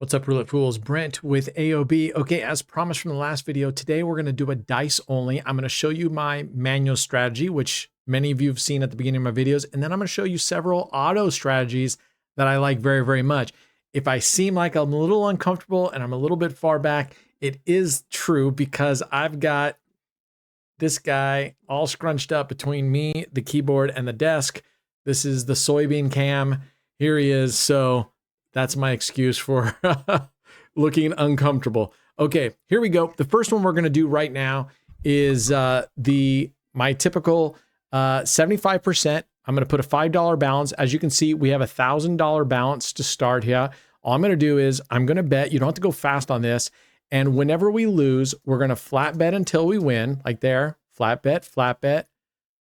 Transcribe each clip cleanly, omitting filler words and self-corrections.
What's up, Roulette Fools? Brent with AOB. Okay, as promised from the last video, today we're going to do a dice only. I'm going to show you my manual strategy, which many of you have seen at the beginning of my videos, and then I'm going to show you several auto strategies that I like very, very much. If I seem like I'm a little uncomfortable and I'm a little bit far back, it is true because I've got this guy all scrunched up between me, the keyboard, and the desk. This is the soybean cam. Here he is. So that's my excuse for looking uncomfortable. Okay, here we go. The first one we're going to do right now is my typical 75%. I'm going to put a $5 balance. As you can see, we have a $1,000 balance to start here. All I'm going to do is I'm going to bet. You don't have to go fast on this. And whenever we lose, we're going to flat bet until we win, like there. Flat bet,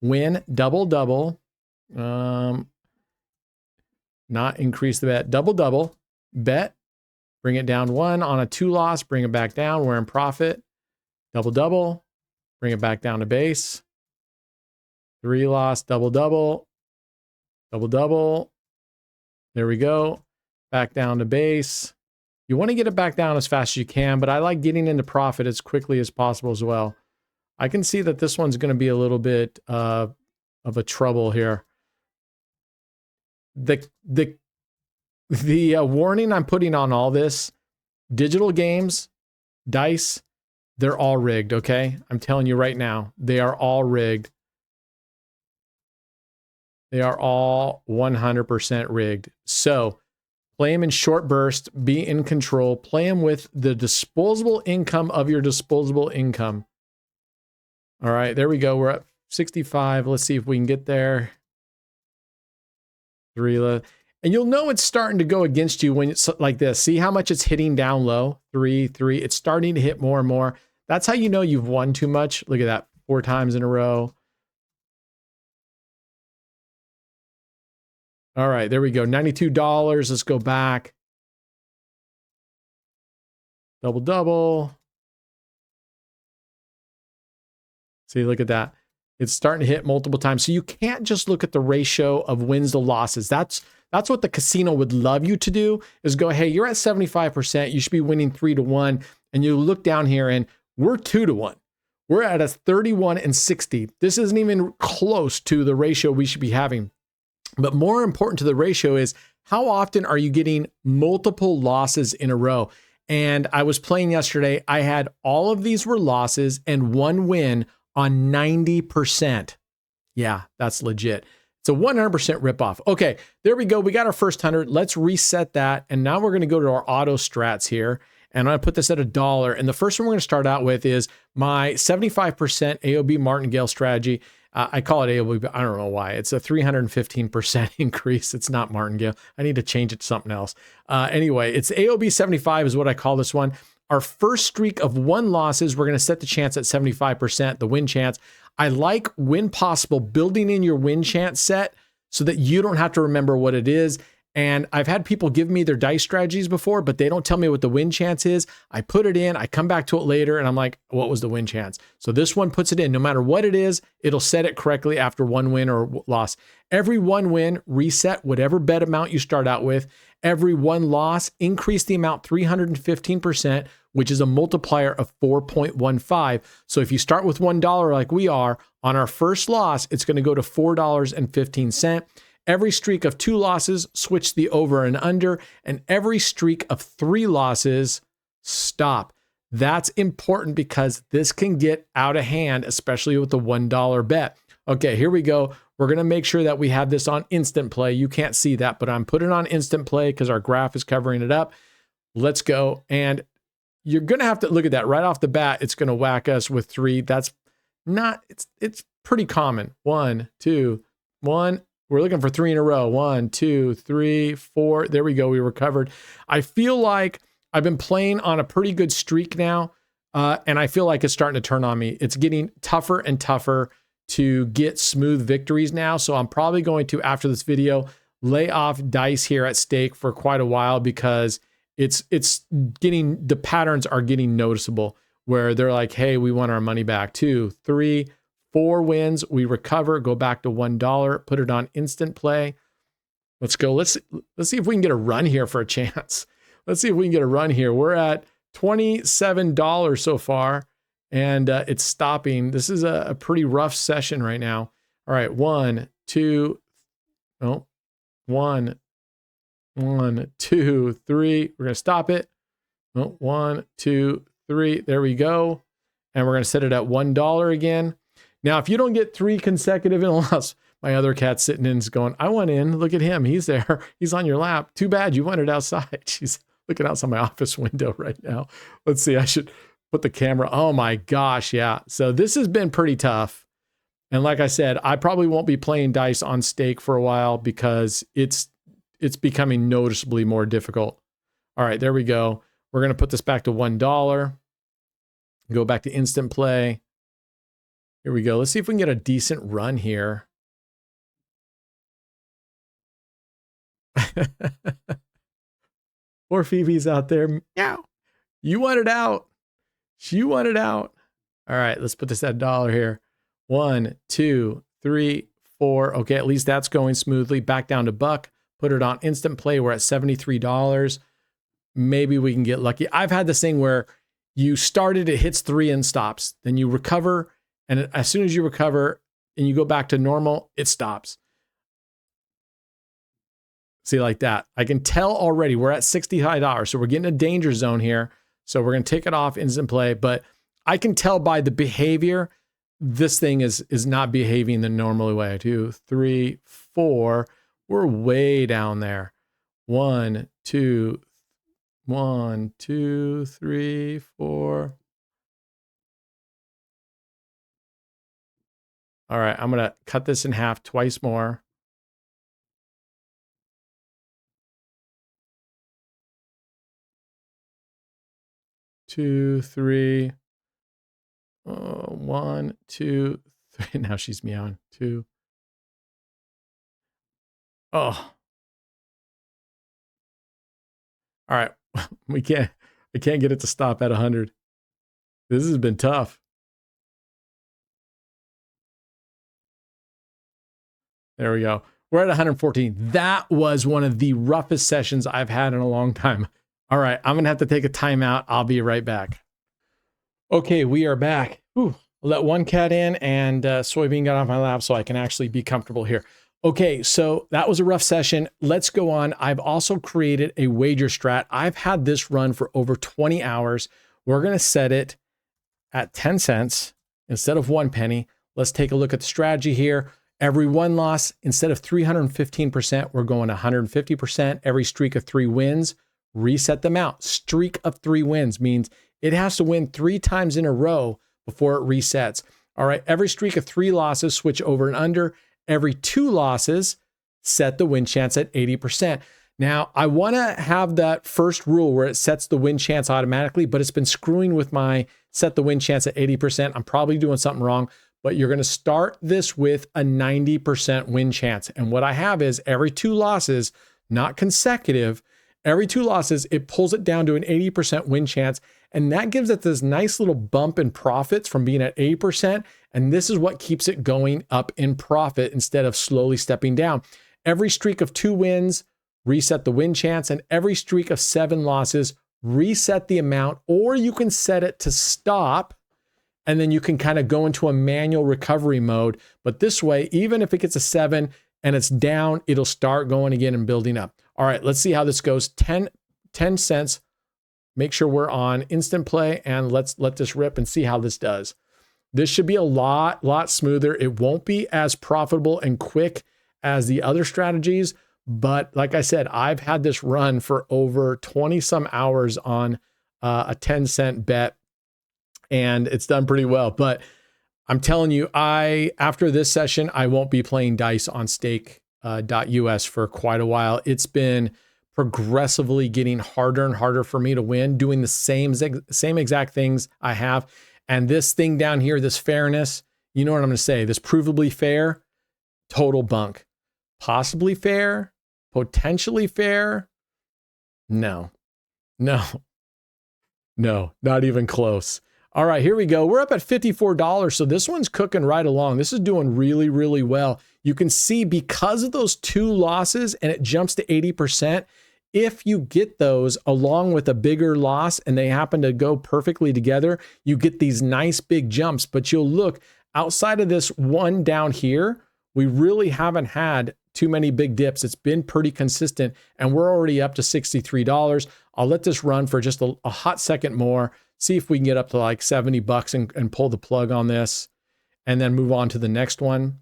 win, double, double. Not increase the bet, double, double, bet, bring it down one on a 2 loss, bring it back down, we're in profit, double, double, bring it back down to base, 3 loss, double, double, double, double. There we go. Back down to base. You want to get it back down as fast as you can, but I like getting into profit as quickly as possible as well. I can see that this one's going to be a little bit of a trouble here. The warning I'm putting on all this, digital games, dice, they're all rigged, okay? I'm telling you right now, they are all rigged. They are all 100% rigged. So play them in short bursts, be in control, play them with the disposable income of your disposable income. All right, there we go. We're at 65. Let's see if we can get there. 3, and you'll know it's starting to go against you when it's like this. See how much it's hitting down low? 3, 3. It's starting to hit more and more. That's how you know you've won too much. Look at that, 4 times in a row. All right, there we go. $92. Let's go back. Double, double. See, look at that. It's starting to hit multiple times. So you can't just look at the ratio of wins to losses. That's what the casino would love you to do, is go, hey, you're at 75%. You should be winning 3-1. And you look down here and we're 2-1. We're at a 31-60. This isn't even close to the ratio we should be having. But more important to the ratio is how often are you getting multiple losses in a row? And I was playing yesterday. I had all of these were losses and 1 win on 90%. Yeah, that's legit. It's a 100% ripoff. Okay, there we go. We got our first 100. Let's reset that. And now we're going to go to our auto strats here. And I'm going to put this at $1. And the first one we're going to start out with is my 75% AOB Martingale strategy. I call it AOB, but I don't know why. It's a 315% increase. It's not Martingale. I need to change it to something else. Anyway, it's AOB 75 is what I call this one. Our first streak of 1 losses, we're going to set the chance at 75%, the win chance. I like, when possible, building in your win chance set so that you don't have to remember what it is. And I've had people give me their dice strategies before, but they don't tell me what the win chance is. I put it in, I come back to it later, and I'm like, what was the win chance? So this one puts it in. No matter what it is, it'll set it correctly after 1 win or loss. Every 1 win, reset whatever bet amount you start out with. Every 1 loss, increase the amount 315%, which is a multiplier of 4.15. So if you start with $1 like we are, on our first loss, it's going to go to $4.15. Every streak of 2 losses, switch the over and under, and every streak of 3 losses, stop. That's important because this can get out of hand, especially with the $1 bet. Okay, here we go. We're going to make sure that we have this on instant play. You can't see that, but I'm putting it on instant play because our graph is covering it up. Let's go. And you're going to have to look at that right off the bat. It's going to whack us with 3. That's not, it's pretty common. 1, 2, 1. We're looking for 3 in a row. 1, 2, 3, 4. There we go. We recovered. I feel like I've been playing on a pretty good streak now. And I feel like it's starting to turn on me. It's getting tougher and tougher to get smooth victories now. So I'm probably going to, after this video, lay off dice here at stake for quite a while because it's getting, the patterns are getting noticeable where they're like, hey, we want our money back. 2, 3, 4 wins, we recover, go back to $1, put it on instant play. Let's go. Let's see if we can get a run here for a chance. Let's see if we can get a run here. We're at $27 so far, and it's stopping. This is a pretty rough session right now. All right, 1, 2, oh, 1, 2, 3. We're going to stop it. Oh, 1, 2, 3. There we go. And we're going to set it at $1 again. Now, if you don't get 3 consecutive in a loss, my other cat's sitting in is going, I want in. Look at him. He's there. He's on your lap. Too bad you wanted outside. She's looking outside my office window right now. Let's see. I should put the camera. Oh my gosh. Yeah. So this has been pretty tough. And like I said, I probably won't be playing dice on stake for a while because it's becoming noticeably more difficult. All right, there we go. We're going to put this back to $1. Go back to instant play. Here we go. Let's see if we can get a decent run here. Poor Phoebe's out there. Meow. You want it out. You want it out. All right, let's put this at $1 here. 1, 2, 3, 4. Okay, at least that's going smoothly. Back down to $1. Put it on instant play. We're at $73. Maybe we can get lucky. I've had this thing where you started, it hits 3 and stops. Then you recover, and as soon as you recover and you go back to normal, it stops. See, like that. I can tell already we're at $65. So we're getting a danger zone here. So we're going to take it off instant play. But I can tell by the behavior, this thing is not behaving the normal way. 2, 3, 4. We're way down there. 1, 2, 1, 2, 3, 4. All right, I'm going to cut this in half twice more. Two, 3. 1, 2, 3. Now she's meowing. 2. Oh. All right. I can't get it to stop at 100. This has been tough. There we go. We're at 114. That was one of the roughest sessions I've had in a long time. All right, I'm going to have to take a timeout. I'll be right back. Okay, we are back. Ooh, let one cat in and soybean got off my lap so I can actually be comfortable here. Okay, so that was a rough session. Let's go on. I've also created a wager strat. I've had this run for over 20 hours. We're going to set it at 10 cents instead of 1 penny. Let's take a look at the strategy here. Every 1 loss, instead of 315%, we're going 150%. Every streak of 3 wins, reset them out. Streak of 3 wins means it has to win 3 times in a row before it resets. All right, every streak of 3 losses, switch over and under. Every 2 losses, set the win chance at 80%. Now, I want to have that first rule where it sets the win chance automatically, but it's been screwing with my set the win chance at 80%. I'm probably doing something wrong, but you're going to start this with a 90% win chance. And what I have is every 2 losses, not consecutive, every 2 losses, it pulls it down to an 80% win chance. And that gives it this nice little bump in profits from being at 80%. And this is what keeps it going up in profit instead of slowly stepping down. Every streak of 2 wins, reset the win chance. And every streak of 7 losses, reset the amount, or you can set it to stop. And then you can kind of go into a manual recovery mode. But this way, even if it gets a 7 and it's down, it'll start going again and building up. All right, let's see how this goes. 10 cents. Make sure we're on instant play and let's let this rip and see how this does. This should be a lot smoother. It won't be as profitable and quick as the other strategies. But like I said, I've had this run for over 20 some hours on a 10-cent bet. And it's done pretty well. But I'm telling you, after this session, I won't be playing dice on stake.us for quite a while. It's been progressively getting harder and harder for me to win, doing the same exact things I have. And this thing down here, this fairness, you know what I'm going to say, this provably fair, total bunk. Possibly fair, potentially fair. No, not even close. All right, here we go. We're up at $54. So this one's cooking right along. This is doing really, really well. You can see because of those 2 losses and it jumps to 80%, if you get those along with a bigger loss and they happen to go perfectly together, you get these nice big jumps. But you'll look outside of this one down here, we really haven't had too many big dips. It's been pretty consistent and we're already up to $63. I'll let this run for just a hot second more, see if we can get up to like $70 and pull the plug on this and then move on to the next one.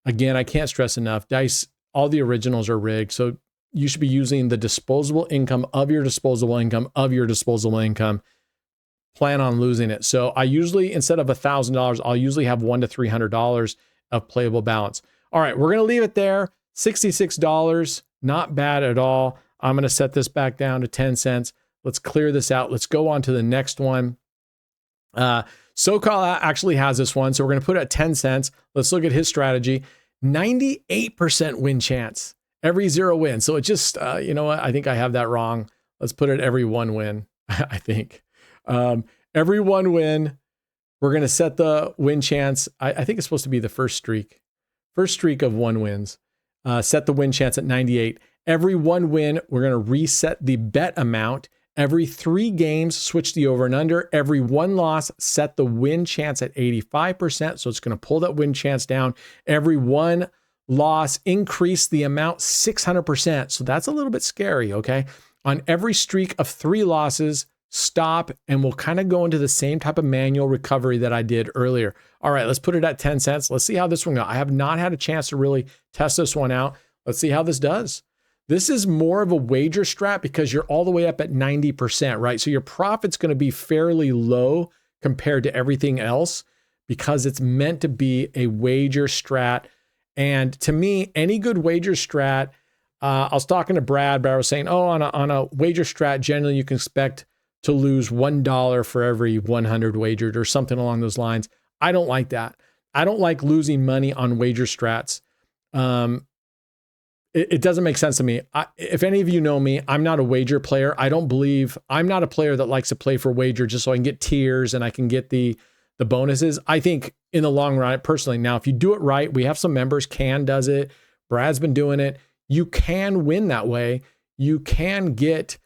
Again, I can't stress enough, dice, all the originals are rigged. So you should be using the disposable income of your disposable income of your disposable income. Plan on losing it. So I usually, instead of $1,000, I'll usually have $100 to $300 of playable balance. All right, we're going to leave it there. $66, not bad at all. I'm going to set this back down to 10 cents. Let's clear this out. Let's go on to the next one. SoCal actually has this one, so we're going to put it at 10 cents. Let's look at his strategy. 98% win chance. Every 0 win. So it just, you know what? I think I have that wrong. Let's put it every 1 win, I think. Every 1 win, we're going to set the win chance. I think it's supposed to be the first streak. First streak of 1 wins. Set the win chance at 98. Every 1 win, we're going to reset the bet amount. Every 3 games, switch the over and under. Every 1 loss, set the win chance at 85%. So it's going to pull that win chance down. Every 1 loss, increase the amount 600%. So that's a little bit scary, okay? On every streak of 3 losses, stop, and we'll kind of go into the same type of manual recovery that I did earlier. All right, let's put it at 10 cents. Let's see how this one goes. I have not had a chance to really test this one out. Let's see how this does. This is more of a wager strat because you're all the way up at 90%, right? So your profit's going to be fairly low compared to everything else because it's meant to be a wager strat. And to me, any good wager strat, I was talking to Brad, but I was saying, oh, on a wager strat, generally you can expect to lose $1 for every 100 wagered or something along those lines. I don't like that. I don't like losing money on wager strats. It doesn't make sense to me. If any of you know me, I'm not a wager player. I'm not a player that likes to play for wager just so I can get tiers and I can get the bonuses. I think in the long run, personally, now, if you do it right, we have some members, Can does it. Brad's been doing it. You can win that way. You can get,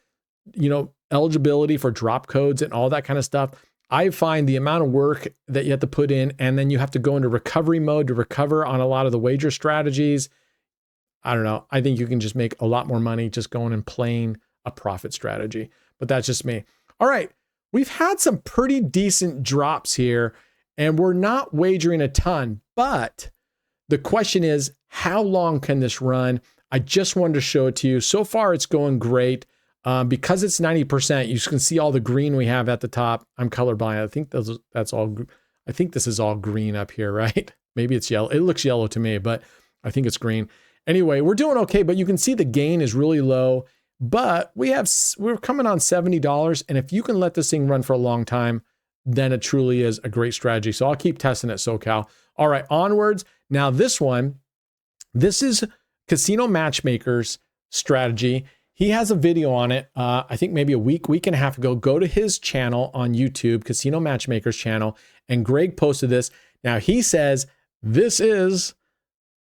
eligibility for drop codes and all that kind of stuff. I find the amount of work that you have to put in, and then you have to go into recovery mode to recover on a lot of the wager strategies. I don't know. I think you can just make a lot more money just going and playing a profit strategy, but that's just me. All right. We've had some pretty decent drops here and we're not wagering a ton, but the question is, how long can this run? I just wanted to show it to you. So far, it's going great. Because it's 90%, you can see all the green we have at the top. I'm colorblind. I think that's all. I think this is all green up here, right? Maybe it's yellow. It looks yellow to me, but I think it's green. Anyway, we're doing okay, but you can see the gain is really low. But we're coming on $70, and if you can let this thing run for a long time, then it truly is a great strategy. So I'll keep testing it, SoCal. All right, onwards. Now this is Casino Matchmaker's strategy. He has a video on it, I think maybe a week and a half ago. Go to his channel on YouTube, Casino Matchmaker's channel, and Greg posted this. Now he says, this is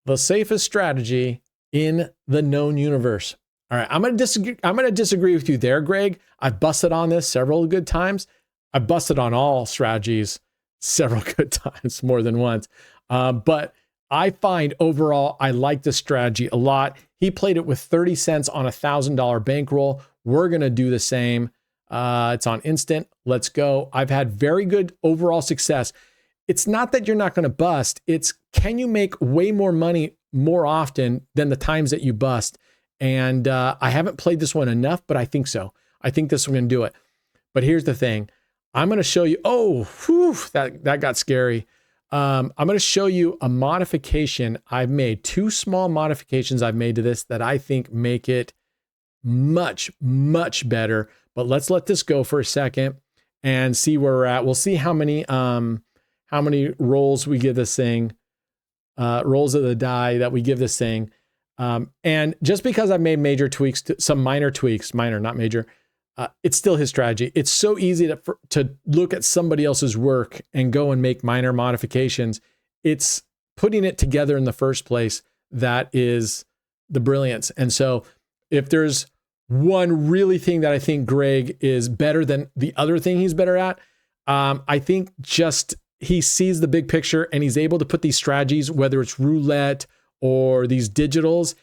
the safest strategy in the known universe. All right, I'm going to disagree with you there, Greg. I've busted on this several good times. I've busted on all strategies several good times, more than once. But I find overall, I like this strategy a lot. He played it with 30 cents on a $1,000 bankroll. We're going to do the same. It's on instant. Let's go. I've had very good overall success. It's not that you're not going to bust. It's, can you make way more money more often than the times that you bust? And I haven't played this one enough, but I think so. I think this one's going to do it. But here's the thing. I'm going to show you. Oh, whew, that got scary. I'm going to show you a modification I've made. 2 small modifications I've made to this that I think make it much, much better. But let's let this go for a second and see where we're at. We'll see how many rolls we give this thing, rolls of the die that we give this thing. And just because I've made major tweaks, some minor tweaks, minor, not major, it's still his strategy. It's so easy to look at somebody else's work and go and make minor modifications. It's putting it together in the first place that is the brilliance. And so if there's one really thing that I think Greg is better than the other thing he's better at. I think just he sees the big picture and he's able to put these strategies, whether it's roulette or these digitals,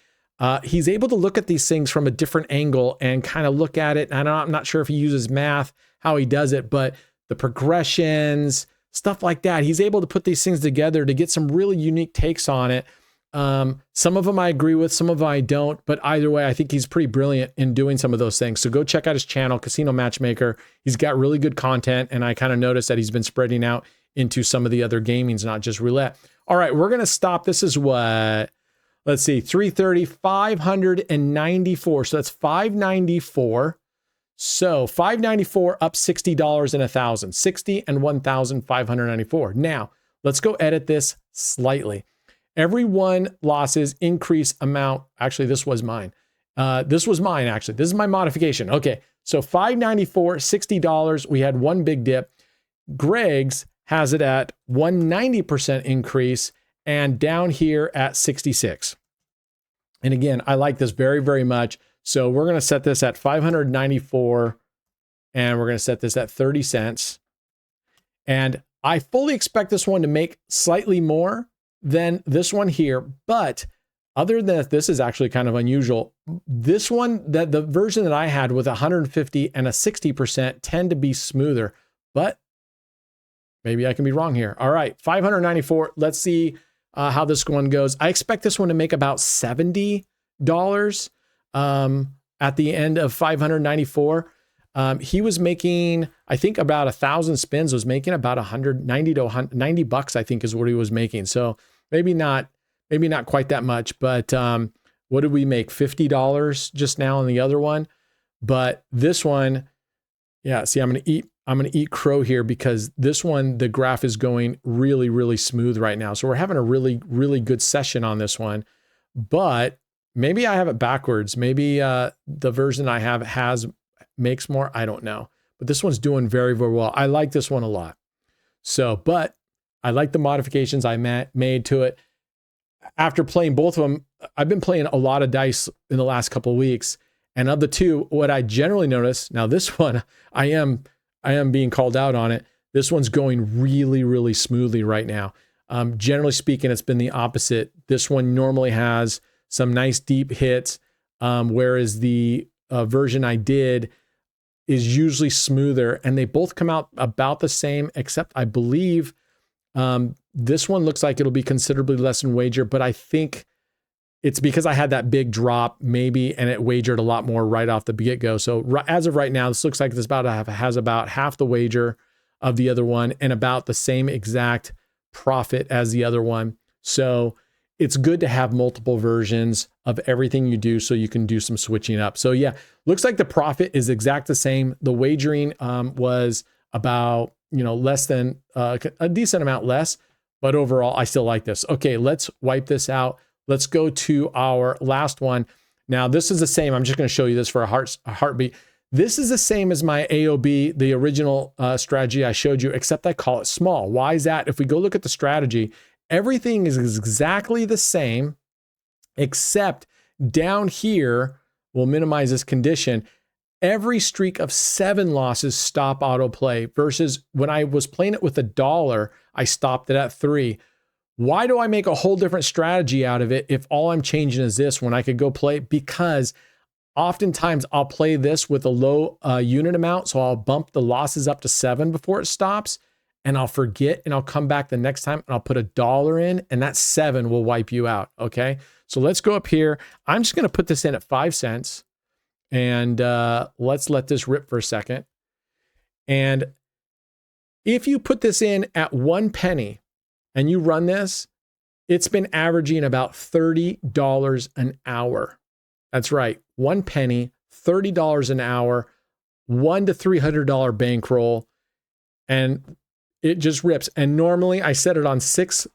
he's able to look at these things from a different angle and kind of look at it. And I'm not sure if he uses math, how he does it, but the progressions, stuff like that, he's able to put these things together to get some really unique takes on it. Some of them I agree with, some of them I don't, but either way, I think he's pretty brilliant in doing some of those things. So go check out his channel, Casino Matchmaker. He's got really good content, and I kind of noticed that he's been spreading out into some of the other gamings, not just roulette. All right, we're going to stop. This is what, let's see, 330, 594. So that's 594. So 594 up $60 and 1,000, 60 and 1,594. Now let's go edit this slightly. Every one losses increase amount. Actually, this was mine. This was mine, actually. This is my modification. Okay, so 594, $60. We had one big dip. Greg's has it at 190% increase and down here at 66. And again, I like this very, very much. So we're going to set this at 594 and we're going to set this at 30 cents. And I fully expect this one to make slightly more than this one here. But other than that, this is actually kind of unusual. This one, that the version that I had with 150 and a 60% tend to be smoother, but maybe I can be wrong here. All right, 594. Let's see how this one goes. I expect this one to make about $70 at the end of 594. He was making, I think about 1,000 spins, was making about 190 to 190 bucks, I think is what he was making. So maybe not quite that much, but what did we make? $50 just now on the other one. But this one, yeah, see, I'm going to eat crow here because this one, the graph is going really, really smooth right now. So we're having a really, really good session on this one, but maybe I have it backwards. Maybe the version I have makes more. I don't know, but this one's doing very, very well. I like this one a lot. So, but I like the modifications I made to it. After playing both of them, I've been playing a lot of dice in the last couple of weeks. And of the two, what I generally notice, now this one, I am being called out on it. This one's going really, really smoothly right now. Generally speaking, it's been the opposite. This one normally has some nice deep hits, whereas the version I did is usually smoother, and they both come out about the same, except I believe this one looks like it'll be considerably less in wager, but I think it's because I had that big drop maybe, and it wagered a lot more right off the get-go. So as of right now, this looks like this has about half the wager of the other one and about the same exact profit as the other one. So it's good to have multiple versions of everything you do so you can do some switching up. So yeah, looks like the profit is exact the same. The wagering was about, less than a decent amount less, but overall I still like this. Okay, let's wipe this out. Let's go to our last one. Now this is the same. I'm just going to show you this for a heartbeat. This is the same as my AOB, the original strategy I showed you, except I call it small. Why is that? If we go look at the strategy, everything is exactly the same, except down here, we'll minimize this condition. Every streak of 7 losses stop autoplay versus when I was playing it with $1, I stopped it at 3. Why do I make a whole different strategy out of it if all I'm changing is this when I could go play? Because oftentimes I'll play this with a low unit amount. So I'll bump the losses up to 7 before it stops, and I'll forget, and I'll come back the next time and I'll put $1 in, and that 7 will wipe you out. Okay. So let's go up here. I'm just going to put this in at 5 cents, and let's let this rip for a second. And if you put this in at 1 penny and you run this, it's been averaging about $30 an hour. That's right. 1 penny, $30 an hour, $100 to $300 bankroll. And it just rips. And normally I set it on six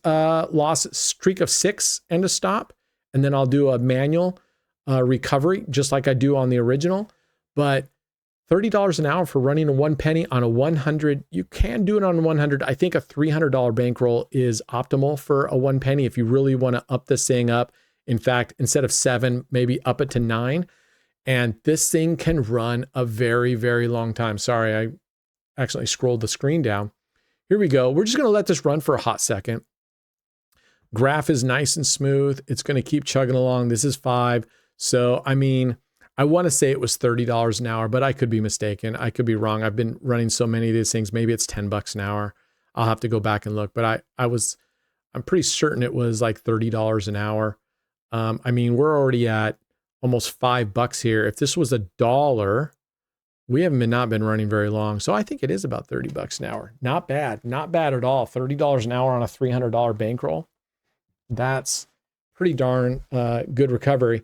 loss streak of 6 and a stop. And then I'll do a manual recovery, just like I do on the original. But $30 an hour for running a 1 penny on a 100. You can do it on 100. I think a $300 bankroll is optimal for a 1 penny if you really want to up this thing up. In fact, instead of 7, maybe up it to 9. And this thing can run a very, very long time. Sorry, I accidentally scrolled the screen down. Here we go. We're just going to let this run for a hot second. Graph is nice and smooth. It's going to keep chugging along. This is 5. So, I mean, I want to say it was $30 an hour, but I could be mistaken. I could be wrong. I've been running so many of these things. Maybe it's $10 an hour. I'll have to go back and look, but I'm pretty certain it was like $30 an hour. I mean, we're already at almost $5 here. If this was $1, we haven't not been running very long. So I think it is about $30 an hour. Not bad. Not bad at all. $30 an hour on a $300 bankroll. That's pretty darn good recovery.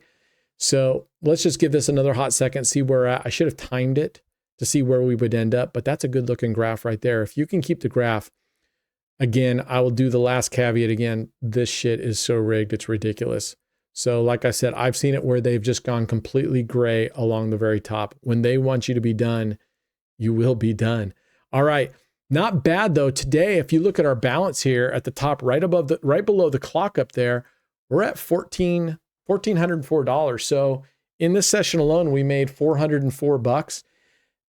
So let's just give this another hot second, see where we're at. I should have timed it to see where we would end up, but that's a good looking graph right there. If you can keep the graph, again, I will do the last caveat again. This shit is so rigged, it's ridiculous. So like I said, I've seen it where they've just gone completely gray along the very top. When they want you to be done, you will be done. All right. Not bad though. Today, if you look at our balance here at the top, right below the clock up there, we're at $1,404. So in this session alone, we made $404.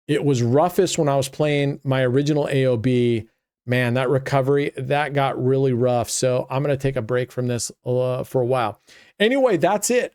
It was roughest when I was playing my original AOB. Man, that recovery, that got really rough. So I'm going to take a break from this for a while. Anyway, that's it.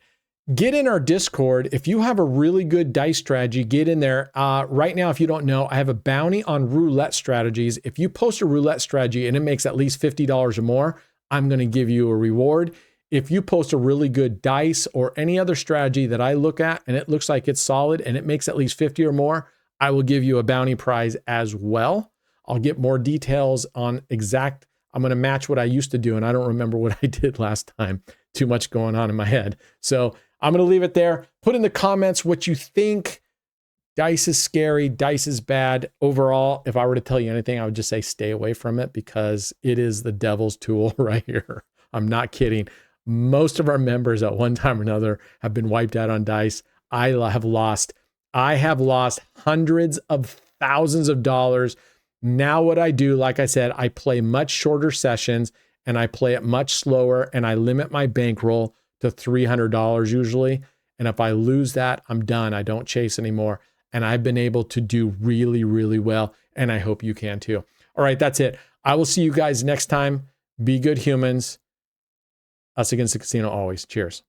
Get in our Discord. If you have a really good dice strategy, get in there. Right now, if you don't know, I have a bounty on roulette strategies. If you post a roulette strategy and it makes at least $50 or more, I'm going to give you a reward. If you post a really good dice or any other strategy that I look at and it looks like it's solid and it makes at least 50 or more, I will give you a bounty prize as well. I'll get more details on I'm going to match what I used to do. And I don't remember what I did last time. Too much going on in my head. So I'm going to leave it there. Put in the comments what you think. Dice is scary. Dice is bad. Overall, if I were to tell you anything, I would just say stay away from it because it is the devil's tool right here. I'm not kidding. Most of our members at one time or another have been wiped out on dice. I have lost hundreds of thousands of dollars. Now what I do, like I said, I play much shorter sessions and I play it much slower and I limit my bankroll to $300 usually. And if I lose that, I'm done. I don't chase anymore. And I've been able to do really, really well. And I hope you can too. All right, that's it. I will see you guys next time. Be good humans. Us against the casino always. Cheers.